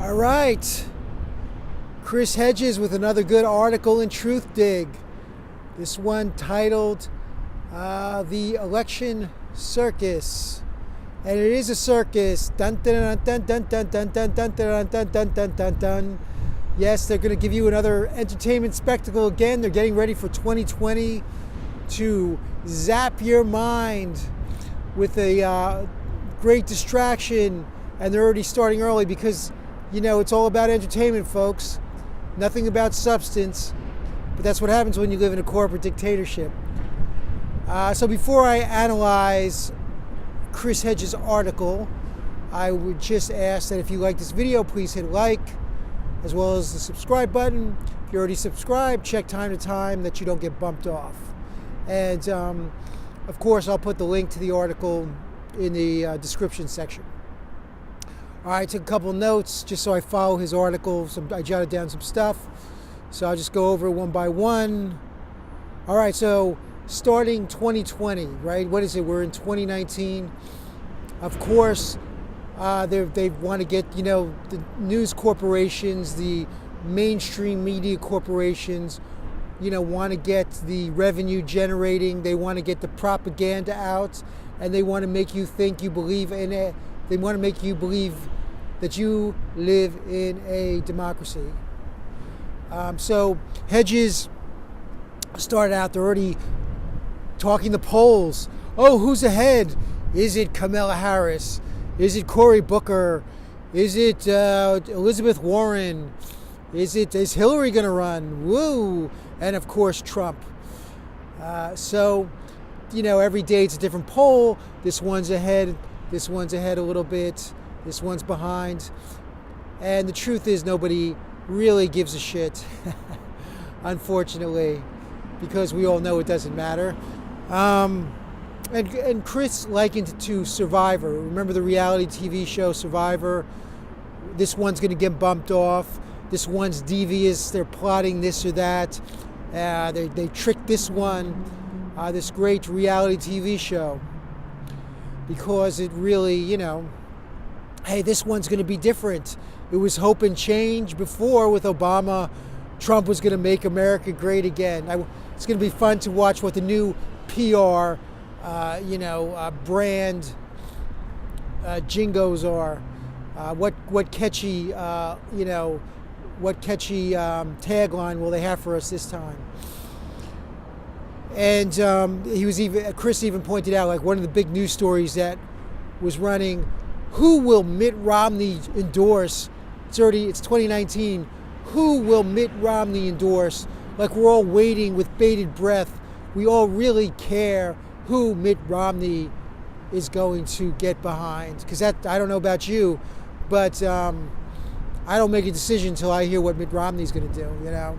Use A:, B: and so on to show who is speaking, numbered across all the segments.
A: All right, Chris Hedges with another good article in Truthdig. This one titled The Election Circus. And it is a circus. Dun, dun, dun, dun, dun, dun, dun, dun, dun, dun, dun, dun, dun, dun. Yes, they're going to give you another entertainment spectacle again. They're getting ready for 2020 to zap your mind with a great distraction. And they're already starting early because, you know, it's all about entertainment, folks. Nothing about substance. But that's what happens when you live in a corporate dictatorship. So before I analyze Chris Hedges' article, I would just ask that if you like this video, please hit like, as well as the subscribe button. If you're already subscribed, check time to time that you don't get bumped off. And of course, I'll put the link to the article in the description section. All right, I took a couple notes just so I follow his article. I jotted down some stuff. So I'll just go over it one by one. All right, so starting 2020, right? What is it? We're in 2019. Of course, they want to get, you know, the news corporations, the mainstream media corporations, you know, want to get the revenue generating. They want to get the propaganda out, and they want to make you think you believe in it. They want to make you believe that you live in a democracy. So Hedges started out, they're already talking the polls. Oh, who's ahead? Is it Kamala Harris? Is it Cory Booker? Is it Elizabeth Warren? Is Hillary going to run? Woo! And of course, Trump. So, you know, every day it's a different poll. This one's ahead. This one's ahead a little bit. This one's behind. And the truth is, nobody really gives a shit, unfortunately, because we all know it doesn't matter. And Chris likened it to Survivor. Remember the reality TV show Survivor? This one's going to get bumped off. This one's devious. They're plotting this or that. They tricked this one, this great reality TV show, because it really, you know, hey, this one's going to be different. It was hope and change before with Obama. Trump was going to make America great again. It's going to be fun to watch what the new PR, brand jingos are. What catchy tagline will they have for us this time? And Chris even pointed out, like, one of the big news stories that was running, who will Mitt Romney endorse? It's 2019. Who will Mitt Romney endorse? Like, we're all waiting with bated breath. We all really care who Mitt Romney is going to get behind. Because I don't know about you, but I don't make a decision until I hear what Mitt Romney's going to do, you know?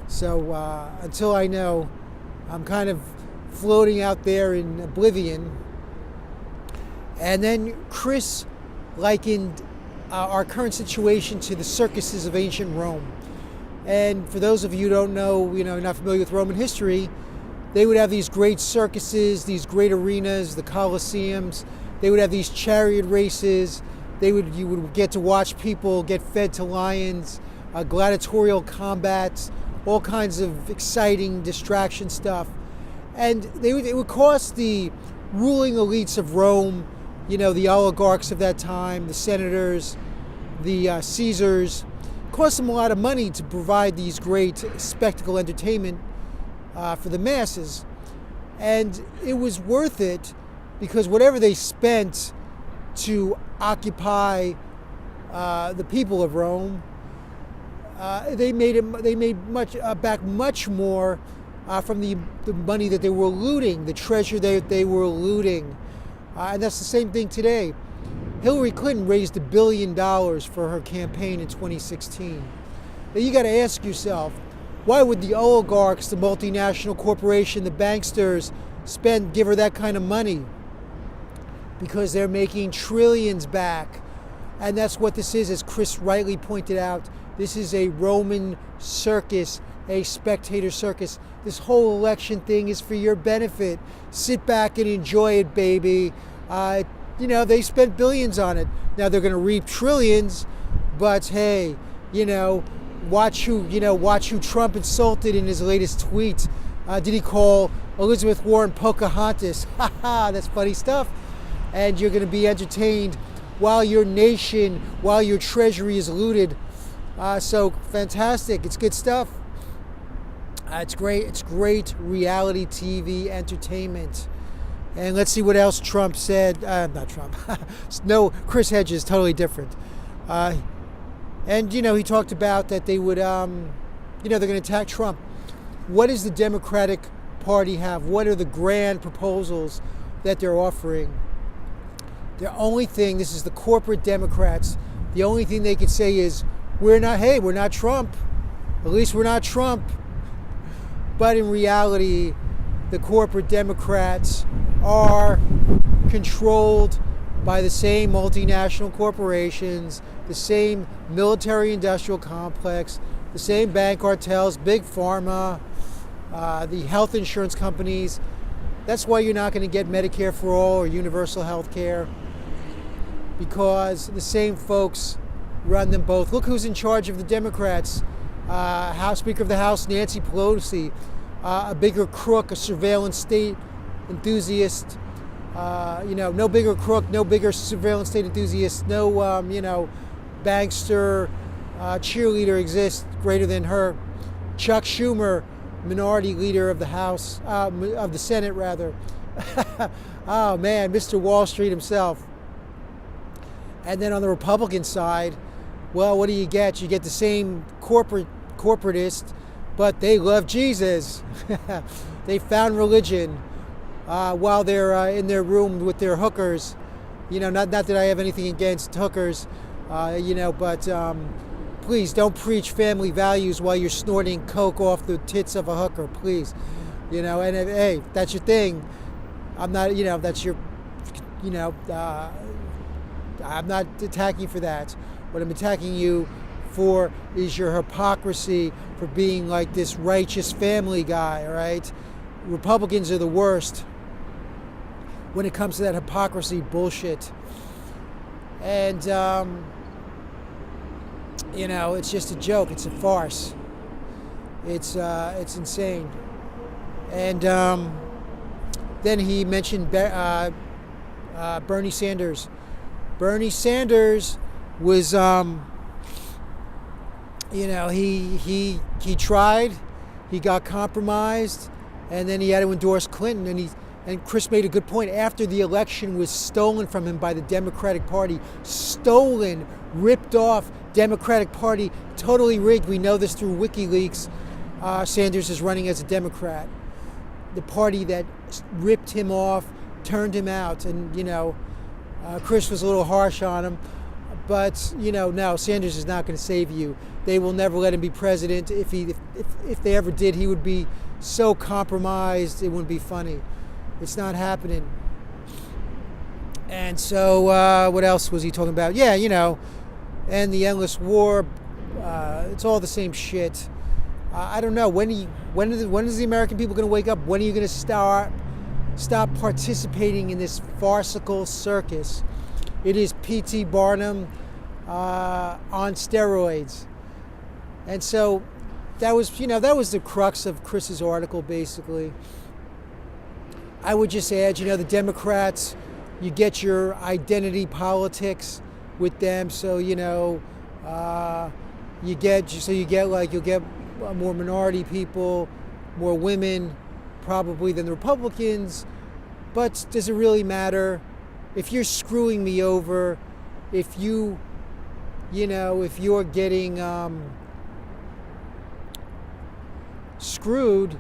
A: So until I know, I'm kind of floating out there in oblivion. And then Chris likened our current situation to the circuses of ancient Rome. And for those of you who don't know, not familiar with Roman history, they would have these great circuses, these great arenas, the Colosseums. They would have these chariot races. You would get to watch people get fed to lions, gladiatorial combats, all kinds of exciting distraction stuff. And it would cost the ruling elites of Rome, the oligarchs of that time, the senators, the Caesars, cost them a lot of money to provide these great spectacle entertainment for the masses. And it was worth it because whatever they spent to occupy the people of Rome, they made back much more from the money that they were looting, the treasure that they were looting. And that's the same thing today. Hillary Clinton raised $1 billion for her campaign in 2016. Now you got to ask yourself, why would the oligarchs, the multinational corporation, the banksters give her that kind of money? Because they're making trillions back. And that's what this is, as Chris rightly pointed out. This is a Roman circus, a spectator circus. This whole election thing is for your benefit. Sit back and enjoy it, baby. They spent billions on it. Now they're going to reap trillions, But hey, watch who Trump insulted in his latest tweet. Did he call Elizabeth Warren Pocahontas? Haha, that's funny stuff. And you're going to be entertained while your treasury is looted. So fantastic. It's good stuff. It's great. It's great reality TV entertainment. And let's see what else Trump said. Not Trump. No, Chris Hedges, totally different. And, he talked about that they would, they're going to attack Trump. What does the Democratic Party have? What are the grand proposals that they're offering? The only thing, this is the corporate Democrats, the only thing they could say is, we're not Trump. At least we're not Trump. But in reality, the corporate Democrats are controlled by the same multinational corporations, the same military-industrial complex, the same bank cartels, big pharma, the health insurance companies. That's why you're not going to get Medicare for all or universal health care, because the same folks run them both. Look who's in charge of the Democrats. House Speaker of the House, Nancy Pelosi, a bigger crook, a surveillance state enthusiast. No bigger crook, no bigger surveillance state enthusiast, no, bankster, cheerleader exists greater than her. Chuck Schumer, minority leader of the House, of the Senate rather. Oh man, Mr. Wall Street himself. And then on the Republican side, well, what do you get? You get the same corporatist, but they love Jesus. They found religion while they're in their room with their hookers. Not that I have anything against hookers, but please don't preach family values while you're snorting coke off the tits of a hooker, please. And hey, that's your thing. I'm not, that's your, I'm not attacking you for that. What I'm attacking you for is your hypocrisy for being like this righteous family guy, all right? Republicans are the worst when it comes to that hypocrisy bullshit. And, it's just a joke. It's a farce. It's insane. And then he mentioned Bernie Sanders. Bernie Sanders was, he tried, he got compromised, and then he had to endorse Clinton. And Chris made a good point. After the election was stolen from him by the Democratic Party, stolen, ripped off Democratic Party, totally rigged. We know this through WikiLeaks. Sanders is running as a Democrat. The party that ripped him off, turned him out, and Chris was a little harsh on him. But no, Sanders is not going to save you. They will never let him be president. If they ever did, he would be so compromised it wouldn't be funny. It's not happening. And so what else was he talking about? Yeah, and the endless war. It's all the same shit. I don't know. When is the American people going to wake up? When are you going to stop participating in this farcical circus? It is P.T. Barnum on steroids. And so that was the crux of Chris's article, basically. I would just add, the Democrats, you get your identity politics with them. So, you'll get more minority people, more women, probably than the Republicans. But does it really matter? If you're screwing me over, if you're getting screwed,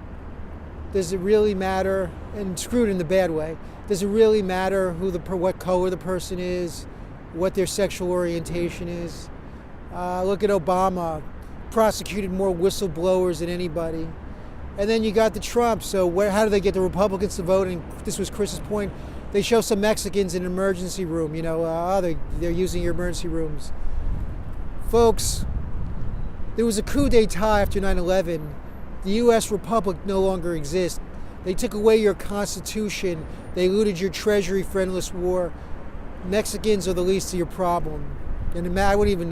A: does it really matter? And screwed in the bad way. Does it really matter what color the person is, what their sexual orientation is? Look at Obama, prosecuted more whistleblowers than anybody. And then you got the Trump. So how do they get the Republicans to vote? And this was Chris's point. They show some Mexicans in an emergency room. They're using your emergency rooms. Folks, there was a coup d'etat after 9/11. The U.S. Republic no longer exists. They took away your Constitution. They looted your treasury for endless war. Mexicans are the least of your problem. And I wouldn't even,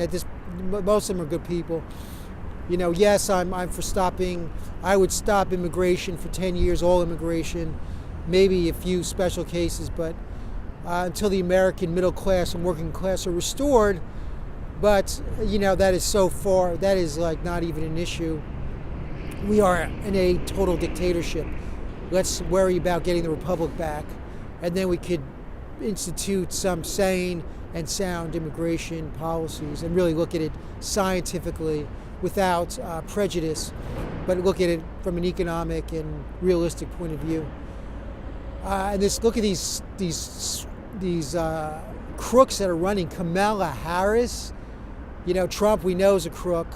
A: most of them are good people. Yes, I'm for stopping. I would stop immigration for 10 years, all immigration, maybe a few special cases, but until the American middle class and working class are restored. But, that is so far, that is like not even an issue. We are in a total dictatorship. Let's worry about getting the republic back, and then we could institute some sane and sound immigration policies and really look at it scientifically without prejudice, but look at it from an economic and realistic point of view. And look at these crooks that are running. Kamala Harris, Trump we know is a crook,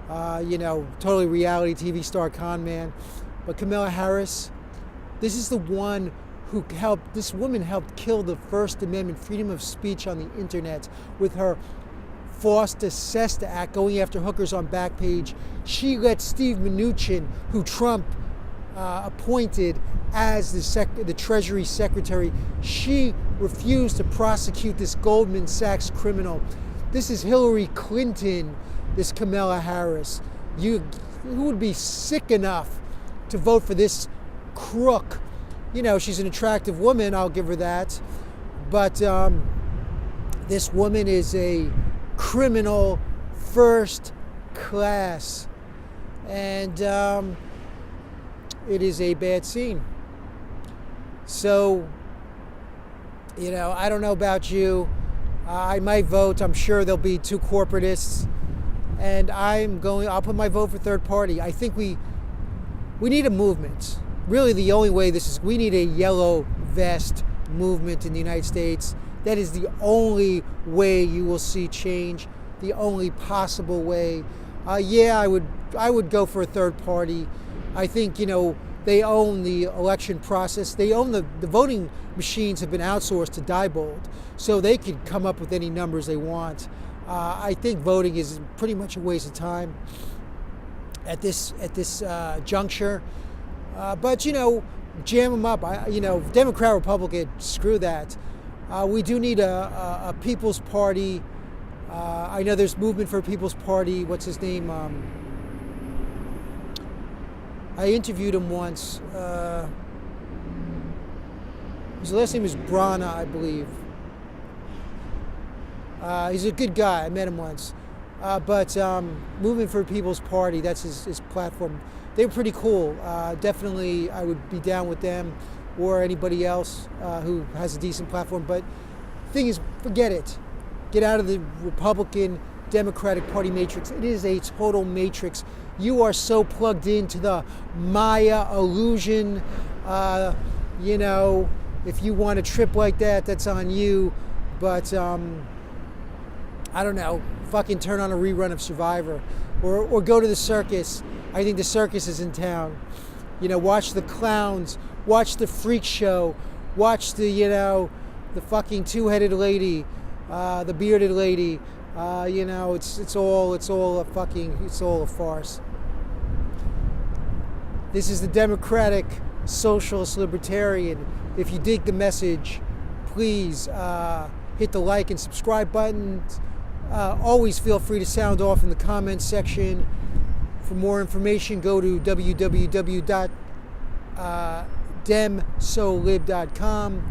A: totally reality TV star con man, but Kamala Harris, this is the one who this woman helped kill the First Amendment, freedom of speech on the internet with her Foster Sesta Act, going after hookers on Backpage. She let Steve Mnuchin, who Trump appointed as the Treasury Secretary, she refused to prosecute this Goldman Sachs criminal. This is Hillary Clinton, this Kamala Harris. Who would be sick enough to vote for this crook? She's an attractive woman, I'll give her that. But this woman is a criminal first class. And it is a bad scene. So, I don't know about you. I might vote. I'm sure there'll be two corporatists. And I'll put my vote for third party. I think we need a movement. Really, the only way we need a yellow vest movement in the United States. That is the only way you will see change, the only possible way. I would go for a third party. I think, they own the election process. They own the voting machines have been outsourced to Diebold, so they could come up with any numbers they want. I think voting is pretty much a waste of time at this juncture. But jam them up. Democrat, Republican, screw that. We do need a People's Party. I know there's movement for a People's Party. What's his name? I interviewed him once. His last name is Brana, I believe. He's a good guy. I met him once. But Movement for a People's Party, that's his platform. They were pretty cool. Definitely, I would be down with them or anybody else who has a decent platform. But the thing is, forget it. Get out of the Republican Democratic Party matrix. It is a total matrix. You are so plugged into the Maya illusion. If you want a trip like that, that's on you. But I don't know. Fucking turn on a rerun of Survivor, or go to the circus. I think the circus is in town. Watch the clowns, watch the freak show, watch the fucking two-headed lady, the bearded lady. It's all a farce. This is the Democratic Socialist Libertarian. If you dig the message, please hit the like and subscribe button. Always feel free to sound off in the comments section. For more information, go to www.demsolib.com,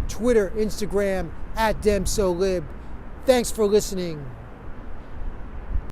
A: Twitter, Instagram, @demsolib. Thanks for listening.